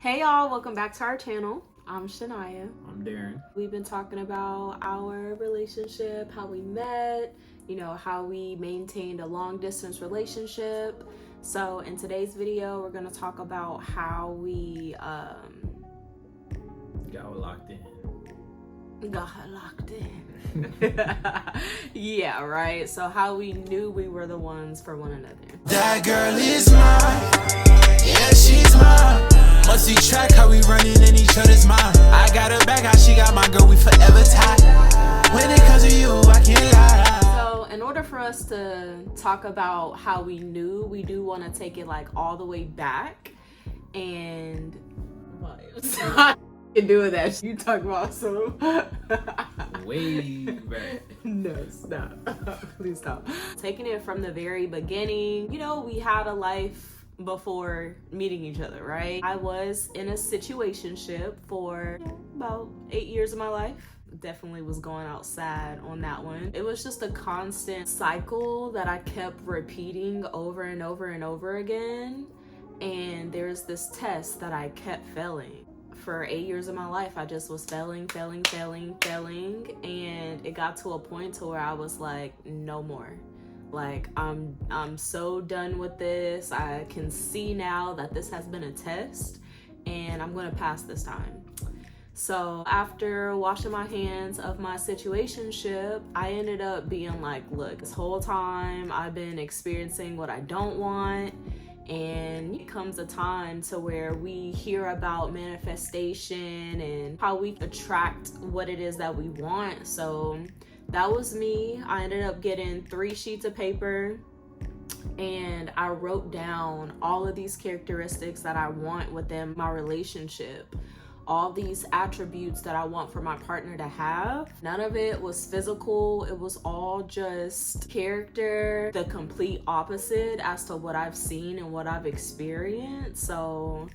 Hey y'all, welcome back to our channel. I'm Shania. I'm Darren. We've been talking about our relationship, how we met, how we maintained a long distance relationship. So in today's video, we're gonna talk about how we Got locked in. Yeah, right. So how we knew we were the ones for one another. That girl is mine. Yeah, she's mine. Must see track how we running in each other's mind. I got her back, how she got my girl, we forever tied. When it comes to you, I can't lie. So in order for us to talk about how we knew, we do want to take it like all the way back and vibes. Can do that. You talk about some Way back. No, stop. Please stop. Taking it from the very beginning, we had a life before meeting each other, right? I was in a situationship for about 8 years of my life. Definitely was going outside on that one. It was just a constant cycle that I kept repeating over and over and over again. And there's this test that I kept failing. For 8 years of my life, I just was failing, and it got to a point to where I was like, no more. Like, I'm so done with this. I can see now that this has been a test, and I'm gonna pass this time. So after washing my hands of my situationship, I ended up being like, look, this whole time I've been experiencing what I don't want. And it comes a time to where we hear about manifestation and how we attract what it is that we want. So that was me. I ended up getting 3 sheets of paper and I wrote down all of these characteristics that I want within my relationship. All these attributes that I want for my partner to have. None of it was physical. It was all just character, the complete opposite as to what I've seen and what I've experienced. So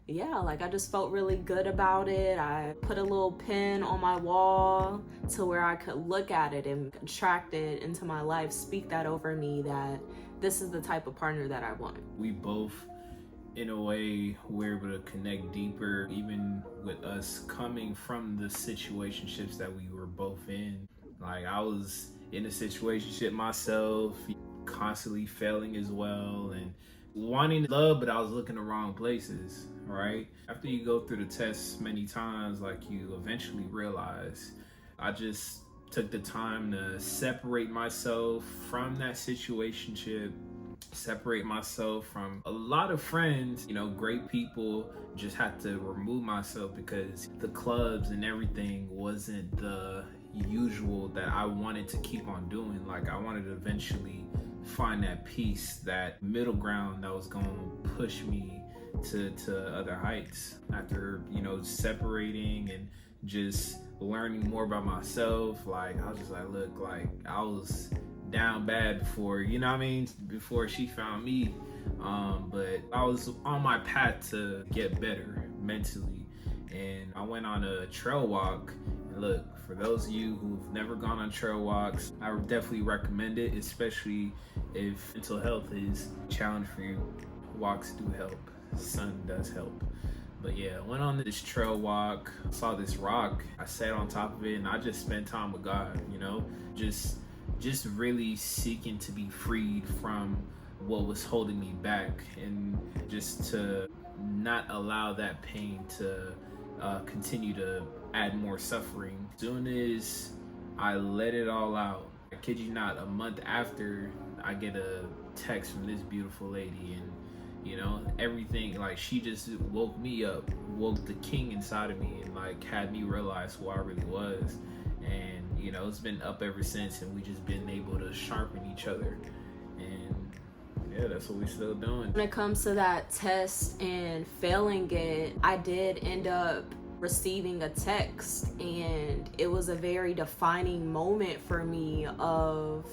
yeah, like I just felt really good about it. I put a little pin on my wall to where I could look at it and contract it into my life, speak that over me, that this is the type of partner that I want. We both, in a way, were able to connect deeper, even with us coming from the situationships that we were both in. Like, I was in a situationship myself, constantly failing as well, and wanting love, but I was looking the wrong places, right? After you go through the tests many times, like, you eventually realize. I just took the time to separate myself from that situationship, separate myself from a lot of friends, great people. Just had to remove myself because the clubs and everything wasn't the usual that I wanted to keep on doing. Like, I wanted to eventually find that peace, that middle ground that was going to push me to other heights. After, separating and just learning more about myself, like, I was just like, look, like, I was down bad before, before she found me. But I was on my path to get better mentally. And I went on a trail walk. And look, for those of you who've never gone on trail walks, I would definitely recommend it, especially if mental health is a challenge for you. Walks do help. Sun does help. But yeah, I went on this trail walk, saw this rock, I sat on top of it, and I just spent time with God, just really seeking to be freed from what was holding me back, and just to not allow that pain to continue to add more suffering. As soon as I let it all out, I kid you not, a month after, I get a text from this beautiful lady, and everything, like, she just woke me up, woke the king inside of me, and like had me realize who I really was. And it's been up ever since, and we just been able to sharpen each other. And yeah, that's what we still doing. When it comes to that test and failing it, I did end up receiving a text, and it was a very defining moment for me of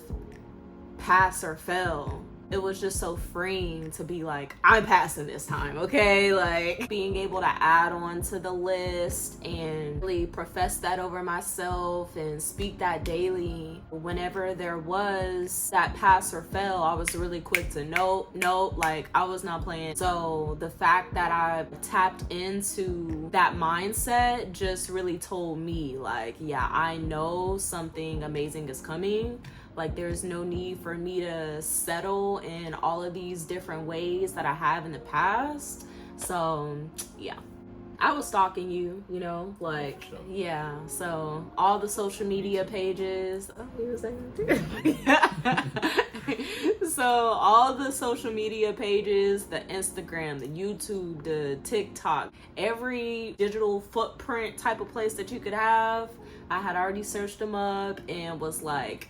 pass or fail. it was just so freeing to be like, I'm passing this time, okay? Like being able to add on to the list and really profess that over myself and speak that daily. Whenever there was that pass or fail, I was really quick to nope, like I was not playing. So the fact that I tapped into that mindset just really told me like, yeah, I know something amazing is coming. Like there's no need for me to settle in all of these different ways that I have in the past. So yeah, I was stalking you, you know, like, Sure. yeah. So all the social media pages, oh, he was saying too. So all the social media pages, the Instagram, the YouTube, the TikTok, every digital footprint type of place that you could have, I had already searched them up and was like,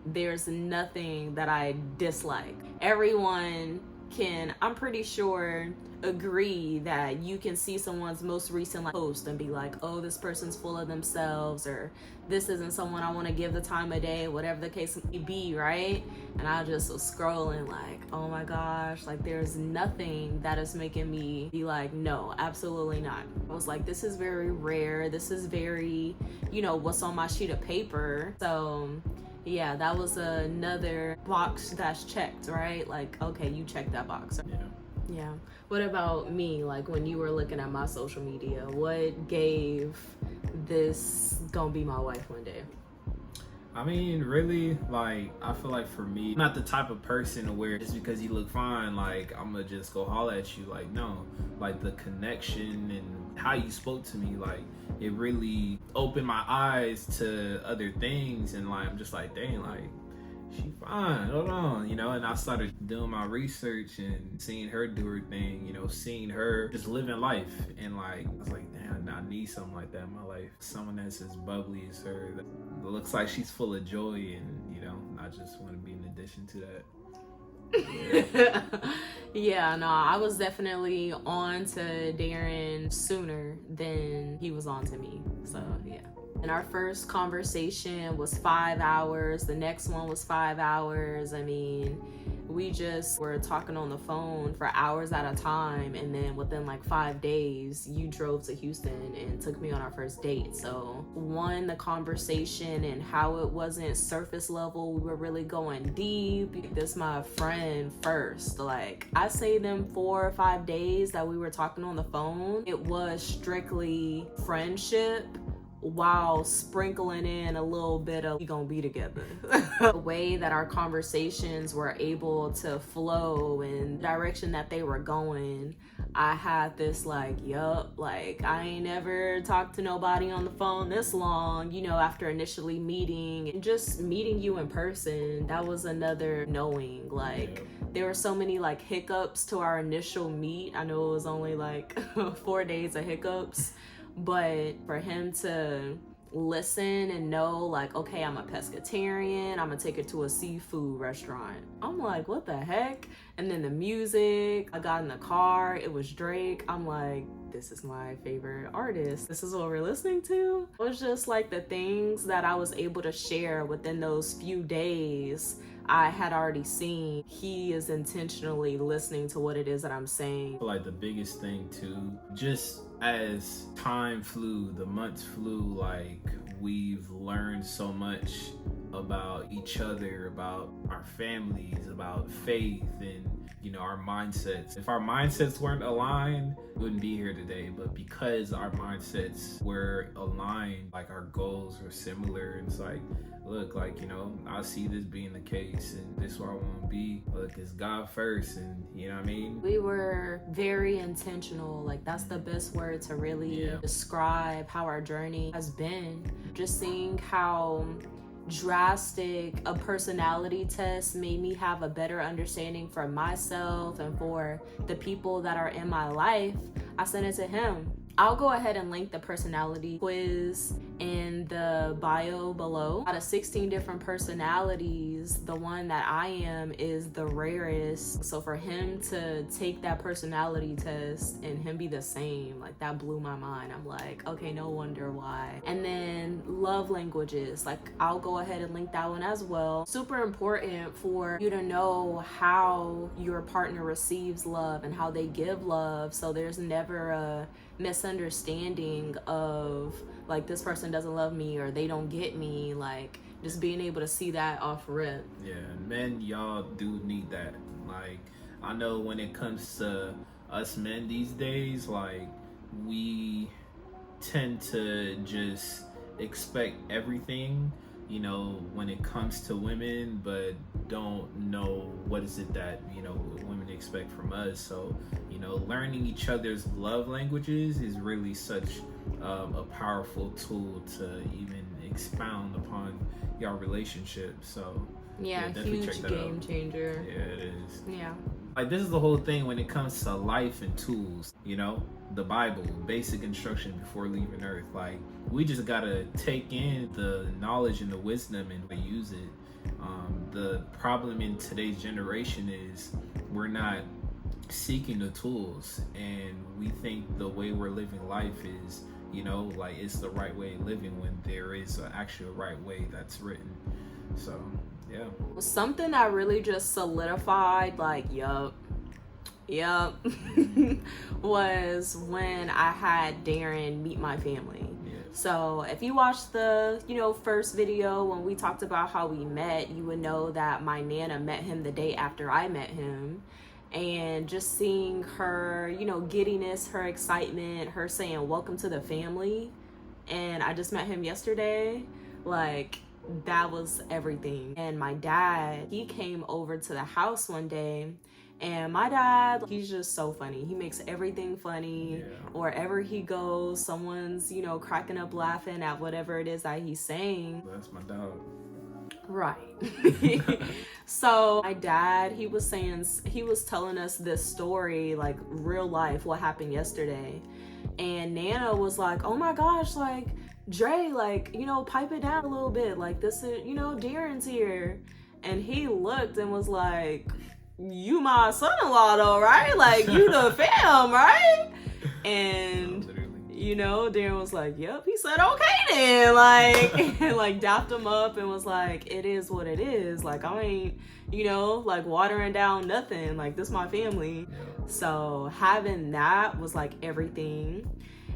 there's nothing that I dislike. Everyone can, I'm pretty sure, agree that you can see someone's most recent post and be like, oh, this person's full of themselves, or this isn't someone I want to give the time of day, whatever the case may be, right? And I just was scrolling like, oh my gosh, like there's nothing that is making me be like, no, absolutely not. I was like, this is very rare. This is very, you know, what's on my sheet of paper. So yeah, that was another box that's checked, right? Like, okay, you checked that box. Yeah. What about me? Like when you were looking at my social media, what gave this gonna be my wife one day? I mean, really, like, I feel like for me, I'm not the type of person where just because you look fine, like, I'm gonna just go holler at you. Like, no. Like, the connection and how you spoke to me, like, it really opened my eyes to other things. And, like, I'm just like, dang, like, she fine, hold on, you know? And I started doing my research and seeing her do her thing, you know, seeing her just living life. And, like, I was like, damn, I need something like that in my life. Someone that's as bubbly as her, that looks like she's full of joy, and, you know, I just want to be in addition to that. Yeah, no, I was definitely on to Darren sooner than he was on to me. So, yeah. And our first conversation was 5 hours. The next one was 5 hours. I mean, we just were talking on the phone for hours at a time. And then within like 5 days, you drove to Houston and took me on our first date. So one, the conversation and how it wasn't surface level. We were really going deep. This my friend first. Like I say them 4 or 5 days that we were talking on the phone, it was strictly friendship, while sprinkling in a little bit of we gonna be together. The way that our conversations were able to flow and the direction that they were going, I had this like, yup, like I ain't never talked to nobody on the phone this long, you know, after initially meeting and just meeting you in person. That was another knowing. Like there were so many like hiccups to our initial meet. I know it was only like 4 days of hiccups, but for him to listen and know like, okay, I'm a pescatarian, I'm gonna take her to a seafood restaurant. I'm like, what the heck? And then the music, I got in the car, it was Drake. I'm like, this is my favorite artist. This is what we're listening to. It was just like the things that I was able to share within those few days I had already seen. He is intentionally listening to what it is that I'm saying. I feel like the biggest thing too, just as time flew, the months flew, like we've learned so much about each other, about our families, about faith, and you know, our mindsets. If our mindsets weren't aligned, we wouldn't be here today. But because our mindsets were aligned, like our goals were similar, and it's like, look, like, you know, I see this being the case, and this is where I want to be. Look, it's God first, and you know what I mean? We were very intentional. Like, that's the best word to really describe how our journey has been. Just seeing how drastic a personality test made me have a better understanding for myself and for the people that are in my life. I sent it to him. I'll go ahead and link the personality quiz in the bio below. Out of 16 different personalities, the one that I am is the rarest. So for him to take that personality test and him be the same, like that blew my mind. I'm like, okay, no wonder why. And then love languages, like I'll go ahead and link that one as well. Super important for you to know how your partner receives love and how they give love, so there's never a misunderstanding of like this person doesn't love me or they don't get me. Like just being able to see that off rip. Yeah, men, y'all do need that. Like I know when it comes to us men these days, like we tend to just expect everything, you know, when it comes to women, but don't know what is it that, you know, women expect from us. So, you know, learning each other's love languages is really such a powerful tool to even expound upon your relationship. So Yeah, definitely check huge that game out. changer. Yeah, it is. Yeah. Like this is the whole thing when it comes to life and tools, you know, the Bible, basic instruction before leaving earth. Like we just gotta take in the knowledge and the wisdom and use it. The problem in today's generation is we're not seeking the tools, and we think the way we're living life is, you know, like it's the right way of living when there is an actual right way that's written. So yeah. Something that really just solidified, like, yup, was when I had Darren meet my family. So if you watched the, you know, first video when we talked about how we met, you would know that my Nana met him the day after I met him. And just seeing her, you know, giddiness, her excitement, her saying, welcome to the family. And I just met him yesterday. Like, that was everything. And my dad, he came over to the house one day, and my dad, he's just so funny. He makes everything funny. Yeah. Wherever he goes, someone's, you know, cracking up laughing at whatever it is that he's saying. That's my dog. Right. So my dad, he was telling us this story, like real life, what happened yesterday. And Nana was like, oh my gosh, like, Dre, like, you know, pipe it down a little bit. Like, this is, you know, Darren's here. And he looked and was like, you my son-in-law though, right? Like, you the fam, right? And, you know, Darren was like, yep. He said, okay then. Like, and like dapped him up and was like, it is what it is. Like, I ain't, you know, like watering down nothing. Like, this my family. Yeah. So having that was like everything.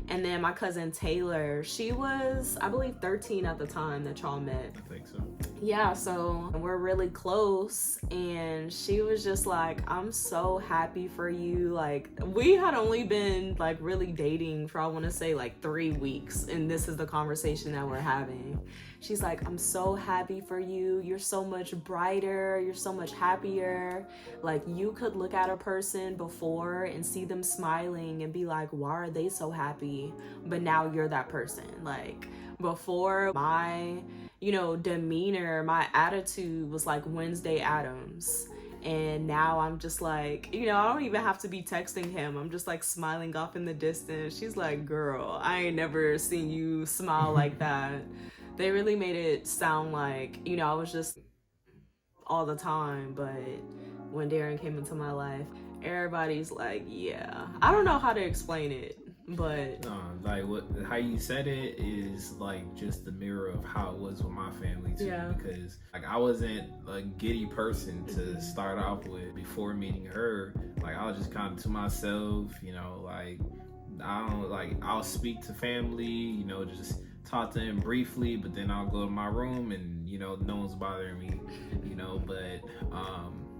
And then my cousin Taylor, she was, I believe, 13 at the time that y'all met. I think so. Yeah, so we're really close, and she was just like, I'm so happy for you. Like, we had only been like really dating for, I want to say, like 3 weeks, and this is the conversation that we're having. She's like, I'm so happy for you. You're so much brighter. You're so much happier. Like, you could look at a person before and see them smiling and be like, why are they so happy? But now you're that person. Like, before, my, you know, demeanor, my attitude was like Wednesday Addams. And now I'm just like, you know, I don't even have to be texting him. I'm just like smiling off in the distance. She's like, girl, I ain't never seen you smile like that. They really made it sound like, you know, I was just all the time. But when Darren came into my life, everybody's like, yeah. I don't know how to explain it, but No, like how you said it is like just the mirror of how it was with my family too. Yeah. Because like I wasn't a giddy person to start off with before meeting her. Like I was just kind of to myself, you know, like I'll speak to family, you know, just talk to them briefly, but then I'll go to my room and, you know, no one's bothering me, you know. But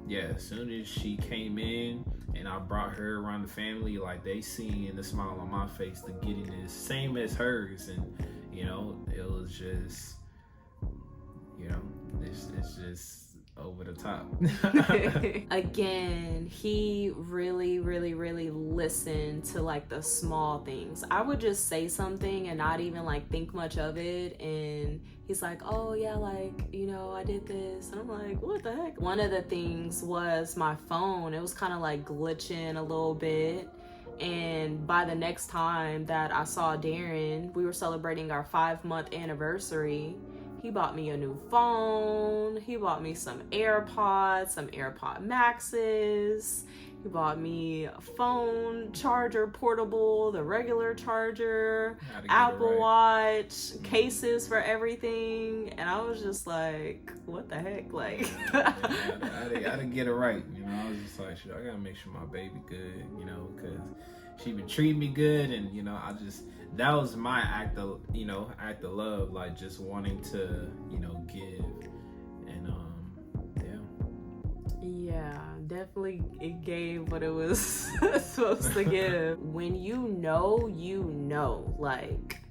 yeah, as soon as she came in and I brought her around the family, like they seen the smile on my face, the giddiness, same as hers. And, you know, it was just, you know, it's just over the top. Again, he really listened to like the small things. I would just say something and not even like think much of it, and he's like, oh yeah, like, you know, I did this, and I'm like, what the heck? One of the things was my phone. It was kind of like glitching a little bit, And by the next time that I saw Darren, we were celebrating our 5-month anniversary. He bought me a new phone. He bought me some AirPods, some AirPod Maxes. He bought me a phone charger, portable, the regular charger, Apple Watch, cases for everything. And I was just like, what the heck? Like, I didn't get it right. You know, I was just like, shit, I gotta make sure my baby good, you know, because she been treating me good. And, you know, that was my act of love, like just wanting to, you know, give. And, yeah, definitely it gave what it was supposed to give. When you know, like,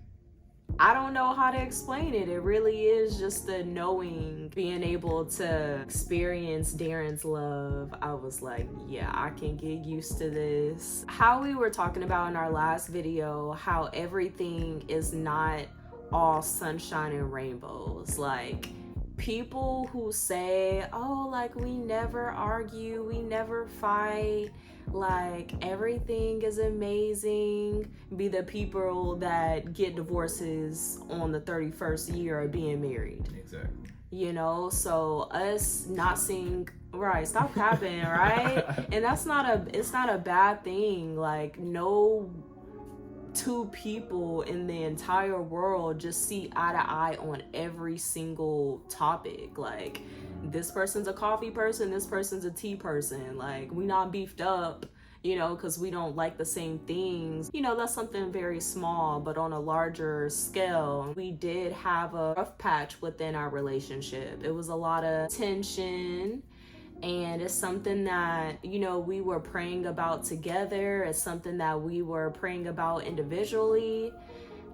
I don't know how to explain it. It really is just the knowing, being able to experience Darren's love. I was like, yeah, I can get used to this. How we were talking about in our last video, how everything is not all sunshine and rainbows. Like, people who say, oh, like, we never argue, we never fight, like, everything is amazing, be the people that get divorces on the 31st year of being married. Exactly. You know, so us not seeing, right, stop capping, right? And it's not a bad thing. Like, no two people in the entire world just see eye to eye on every single topic. Like, this person's a coffee person, this person's a tea person. Like, we not beefed up, you know, because we don't like the same things. You know, that's something very small, but on a larger scale, we did have a rough patch within our relationship. It was a lot of tension. And it's something that, you know, we were praying about together. It's something that we were praying about individually.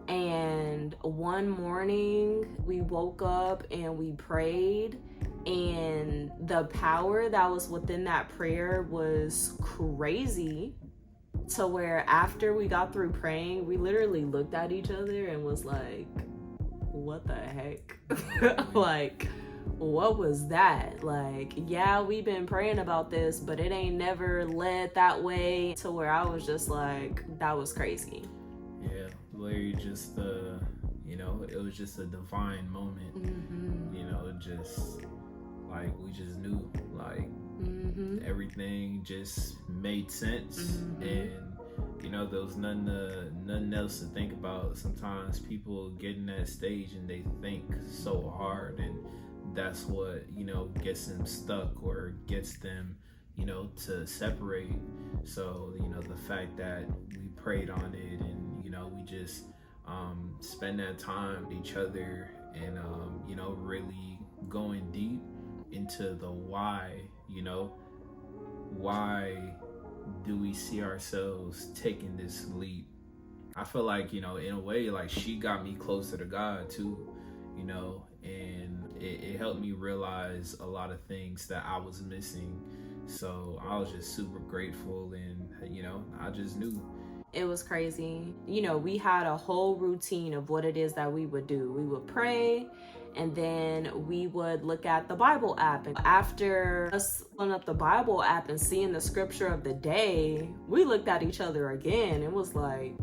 And one morning we woke up and we prayed, and the power that was within that prayer was crazy, to where after we got through praying, we literally looked at each other and was like, what the heck? Like, what was that? Like, yeah, we've been praying about this, but it ain't never led that way, to where I was just like, that was crazy. Yeah, Larry just, you know, it was just a divine moment. Mm-hmm. You know, just like, we just knew, like, everything just made sense. And, you know, there was nothing else to think about. Sometimes people get in that stage and they think so hard, and that's what, you know, gets them stuck or gets them, you know, to separate. So, you know, the fact that we prayed on it, and, you know, we just spend that time with each other, and, you know, really going deep into the why, you know, why do we see ourselves taking this leap? I feel like, you know, in a way, like, she got me closer to God too, you know, and it helped me realize a lot of things that I was missing. So I was just super grateful, and, you know, I just knew. It was crazy. You know, we had a whole routine of what it is that we would do. We would pray, and then we would look at the Bible app. And after us pulling up the Bible app and seeing the scripture of the day, we looked at each other again and was like,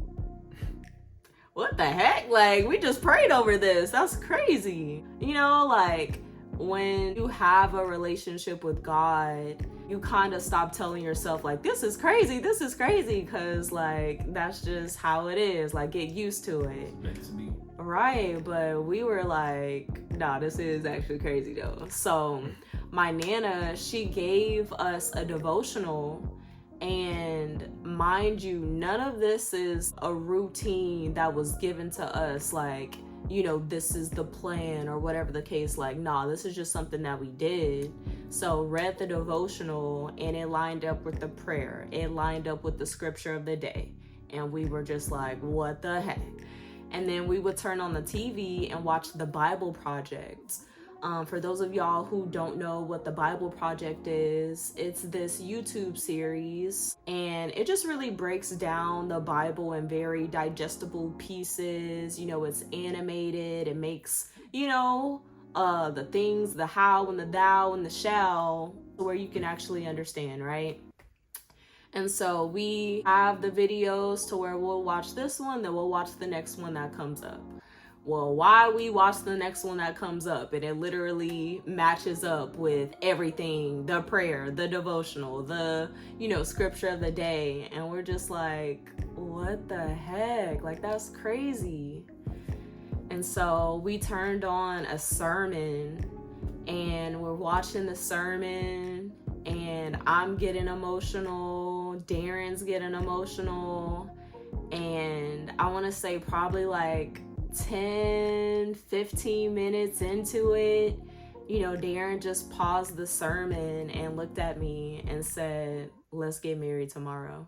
what the heck? Like, we just prayed over this. That's crazy. You know, like, when you have a relationship with God, you kind of stop telling yourself, like, this is crazy, because, like, that's just how it is. Like, get used to it. Meant to be. Right, but we were like, nah, this is actually crazy, though. So, my Nana, she gave us a devotional. And mind you, none of this is a routine that was given to us, like, you know, this is the plan or whatever the case. Like, nah, this is just something that we did. So read the devotional, and it lined up with the prayer. It lined up with the scripture of the day. And we were just like, what the heck? And then we would turn on the TV and watch the Bible Project. For those of y'all who don't know what the Bible Project is, it's this YouTube series, and it just really breaks down the Bible in very digestible pieces. You know, it's animated. It makes, you know, the things, the how and the thou and the shall, where you can actually understand, right? And so we have the videos to where we'll watch this one, then we'll watch the next one that comes up. Well, why we watch the next one that comes up, and it literally matches up with everything, the prayer, the devotional, the, scripture of the day. And we're just like, what the heck? Like, that's crazy. And so we turned on a sermon and we're watching the sermon, and I'm getting emotional, Darren's getting emotional, and I want to say probably like 10-15 minutes into it, Darren just paused the sermon and looked at me and said, "Let's get married tomorrow."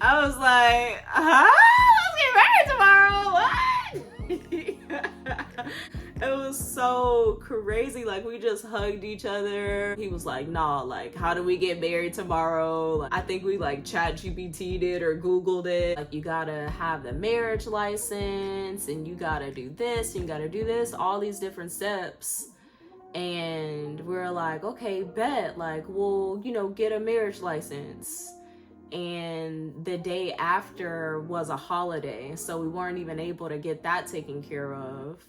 I was like, let's get married tomorrow? What? It was so crazy. Like, we just hugged each other. He was like, nah, like, how do we get married tomorrow? Like, I think we like ChatGPT'd it or Googled it. Like, you gotta have the marriage license, and you gotta do this, and you gotta do this, all these different steps. And we're like, okay, bet. Like, we'll, get a marriage license. And the day after was a holiday, so we weren't even able to get that taken care of.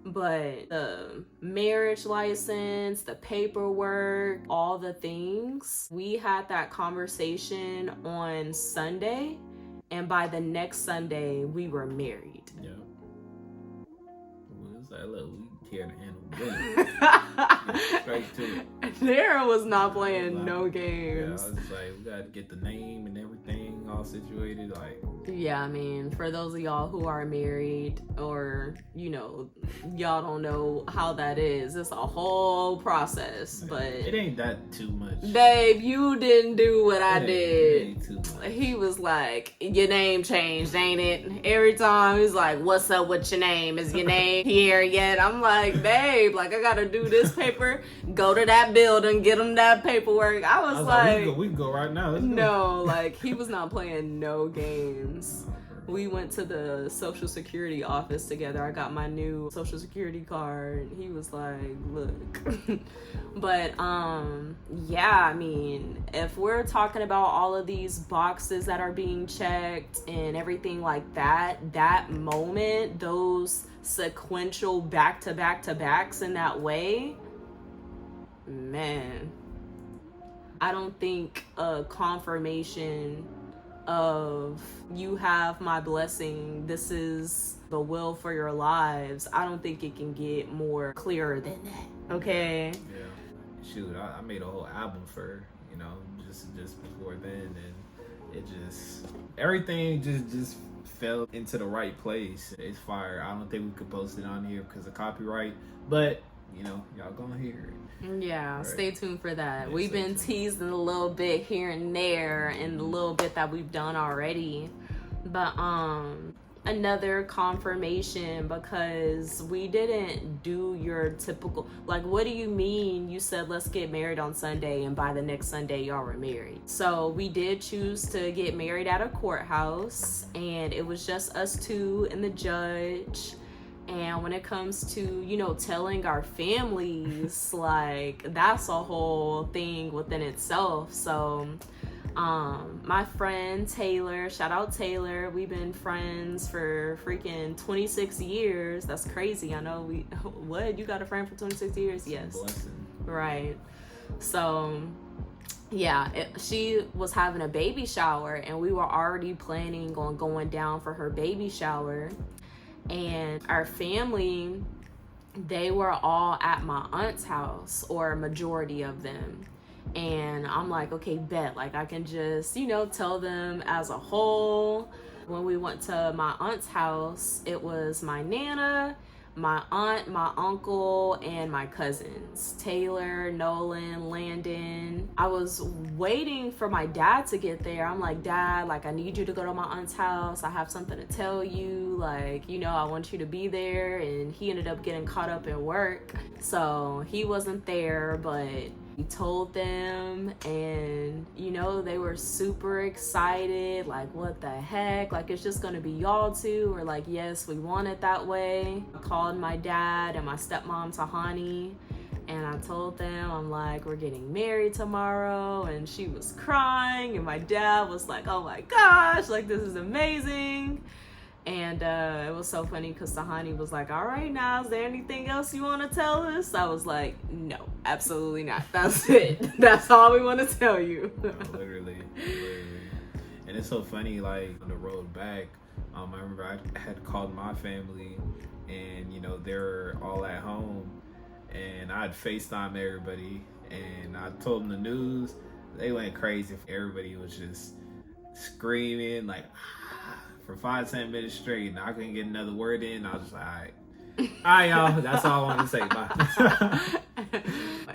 But the marriage license, the paperwork, all the things, we had that conversation on Sunday, and by the next Sunday we were married. Yeah. Well, it's like, look, we care to handle straight to it. Darren was not playing no games. Yeah, I was just like, we gotta get the name and everything all situated. Like, yeah, I mean, for those of y'all who are married, or y'all don't know how that is, it's a whole process. But it ain't that too much. Babe, you didn't do what I did. It ain't too much. He was like, your name changed, ain't it? Every time he's like, what's up with your name? Is your name here yet? I'm like, babe, like, I gotta do this paper, go to that building, get him that paperwork. I was like, we can go right now. Let's no, like, he was not playing no games. We went to the Social Security office together. I got my new Social Security card. He was like, look. But yeah, I mean, if we're talking about all of these boxes that are being checked and everything like that, that moment, those sequential back-to-back-to-backs in that way, man, I don't think a confirmation of you have my blessing, this is the will for your lives, I don't think it can get more clearer than that. Okay? Yeah. Shoot, I made a whole album for her, just before then, and it just, everything just fell into the right place. It's fire. I don't think we could post it on here because of copyright, but y'all gonna hear it. Yeah, right. Stay tuned for that. Yeah, we've been teasing a little bit here and there, and a little bit that we've done already. But another confirmation, because we didn't do your typical, like, what do you mean you said let's get married on Sunday and by the next Sunday y'all were married? So we did choose to get married at a courthouse, and it was just us two and the judge. And when it comes to, telling our families, like, that's a whole thing within itself. So my friend Taylor, shout out Taylor, we've been friends for freaking 26 years. That's crazy. I know what, you got a friend for 26 years? Yes. Blessing. Right. So yeah, she was having a baby shower, and we were already planning on going down for her baby shower. And our family, they were all at my aunt's house, or a majority of them. And I'm like, okay, bet, like, I can just, tell them as a whole. When we went to my aunt's house, it was my nana, my aunt, my uncle, and my cousins, Taylor, Nolan, Landon. I was waiting for my dad to get there. I'm like, Dad, like, I need you to go to my aunt's house. I have something to tell you. Like, I want you to be there. And he ended up getting caught up in work, so he wasn't there, but he told them, and they were super excited, like, what the heck, like, it's just gonna be y'all two. Or like, yes, we want it that way. I called my dad and my stepmom Tahani, And I told them, I'm like, we're getting married tomorrow. And she was crying. And my dad was like, oh my gosh, like, this is amazing. And it was so funny because Sahani was like, all right, now, is there anything else you want to tell us? I was like, no, absolutely not. That's it. That's all we want to tell you. No, literally. And it's so funny, like, on the road back, I remember I had called my family, and, you know, they're all at home, and I'd FaceTime everybody, and I told them the news. They went crazy. Everybody was just screaming, like, for 5-10 minutes straight, and I couldn't get another word in. I was just like, all right, y'all. That's all I want to say. Bye.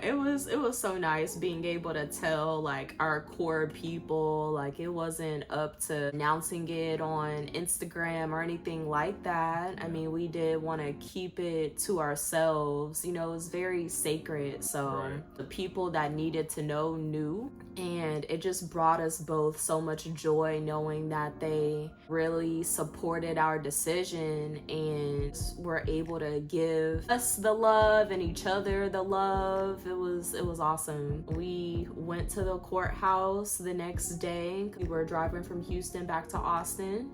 It was so nice being able to tell like our core people, like it wasn't up to announcing it on Instagram or anything like that. I mean, we did want to keep it to ourselves, you know, it was very sacred. So Right. The people that needed to know knew, and it just brought us both so much joy knowing that they really supported our decision and were able to give us the love and each other the love. It was awesome. We went to the courthouse the next day. We were driving from Houston back to Austin.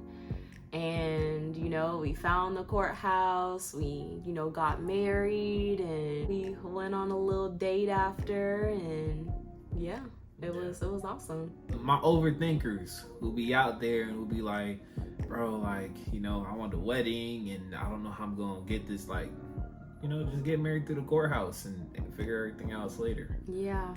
And, you know, we found the courthouse, we, you know, got married, and we went on a little date after, and yeah, it was awesome. My overthinkers who be out there and who be like, bro, like, you know, I want the wedding and I don't know how I'm gonna get this, like, you know, just get married through the courthouse and figure everything out later. Yeah.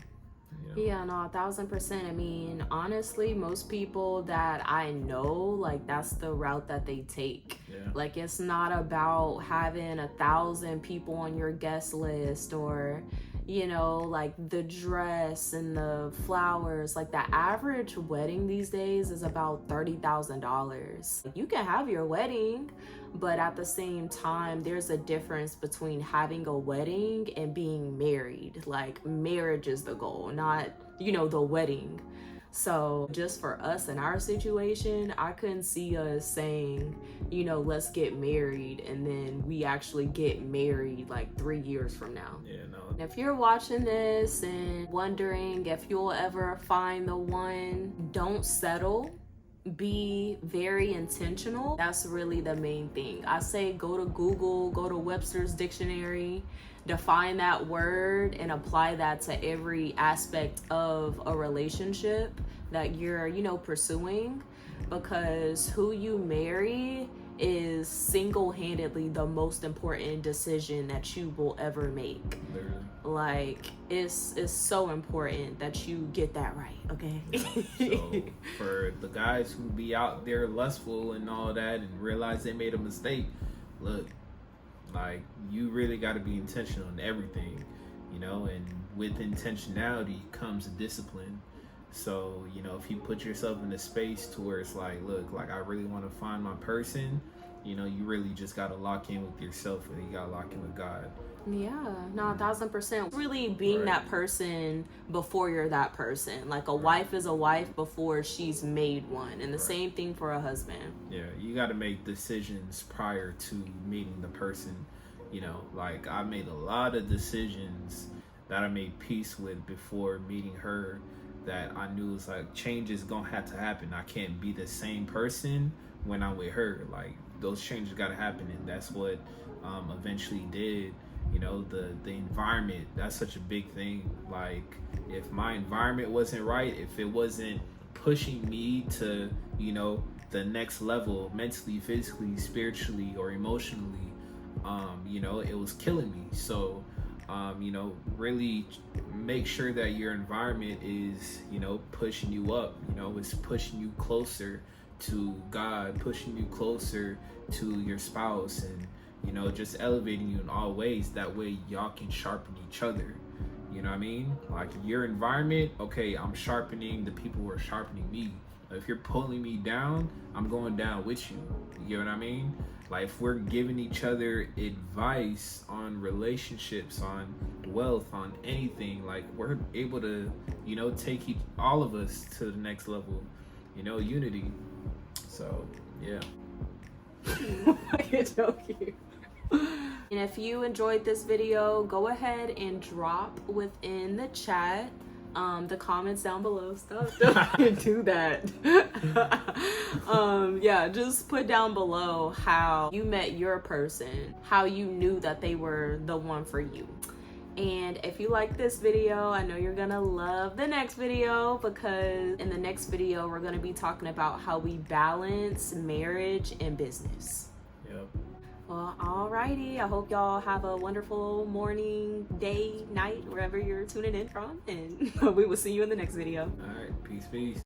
You know? Yeah, no, 1000%. I mean, honestly, most people that I know, like, that's the route that they take. Yeah. Like, it's not about having 1,000 people on your guest list or, you know, like the dress and the flowers. Like, the average wedding these days is about $30,000. You can have your wedding, but at the same time, there's a difference between having a wedding and being married. Like, marriage is the goal, not, you know, the wedding. So just for us in our situation, I couldn't see us saying, you know, let's get married, and then we actually get married like 3 years from now. Yeah, no. If you're watching this and wondering if you'll ever find the one, don't settle. Be very intentional. That's really the main thing. I say go to Google, go to Webster's dictionary, define that word and apply that to every aspect of a relationship that you're, you know, pursuing, because who you marry is single-handedly the most important decision that you will ever make. Literally. Like, it's so important that you get that right, okay? So for the guys who be out there lustful and all that and realize they made a mistake, look, like, you really got to be intentional in everything, you know, and with intentionality comes discipline. So, you know, if you put yourself in a space to where it's like, look, like, I really want to find my person, you know, you really just got to lock in with yourself, and you got to lock in with God. Yeah, no, 1000%. Really being Right. that person before you're that person. Like, a wife is a wife before she's made one. And the same thing for a husband. Yeah, you got to make decisions prior to meeting the person. You know, like, I made a lot of decisions that I made peace with before meeting her, that I knew was like, change is gonna have to happen. I can't be the same person when I'm with her. Like, those changes got to happen, and that's what eventually did. You know, the environment, that's such a big thing. Like, if my environment wasn't right, if it wasn't pushing me to, you know, the next level mentally, physically, spiritually, or emotionally, you know, it was killing me. So you know, really make sure that your environment is, you know, pushing you up, you know, it's pushing you closer to God, pushing you closer to your spouse, and, you know, just elevating you in all ways. That way y'all can sharpen each other. You know what I mean? Like, your environment, okay, I'm sharpening the people who are sharpening me. If you're pulling me down, I'm going down with you. You know what I mean? Like, if we're giving each other advice on relationships, on wealth, on anything, like, we're able to, you know, take all of us to the next level, you know, unity. So, yeah. You're joking. And if you enjoyed this video, go ahead and drop within the chat the comments down below. Stop, don't do that. Yeah, just put down below how you met your person, how you knew that they were the one for you. And if you like this video, I know you're gonna love the next video, because in the next video we're gonna be talking about how we balance marriage and business. Yep. Well, alrighty. I hope y'all have a wonderful morning, day, night, wherever you're tuning in from, and we will see you in the next video. All right. Peace.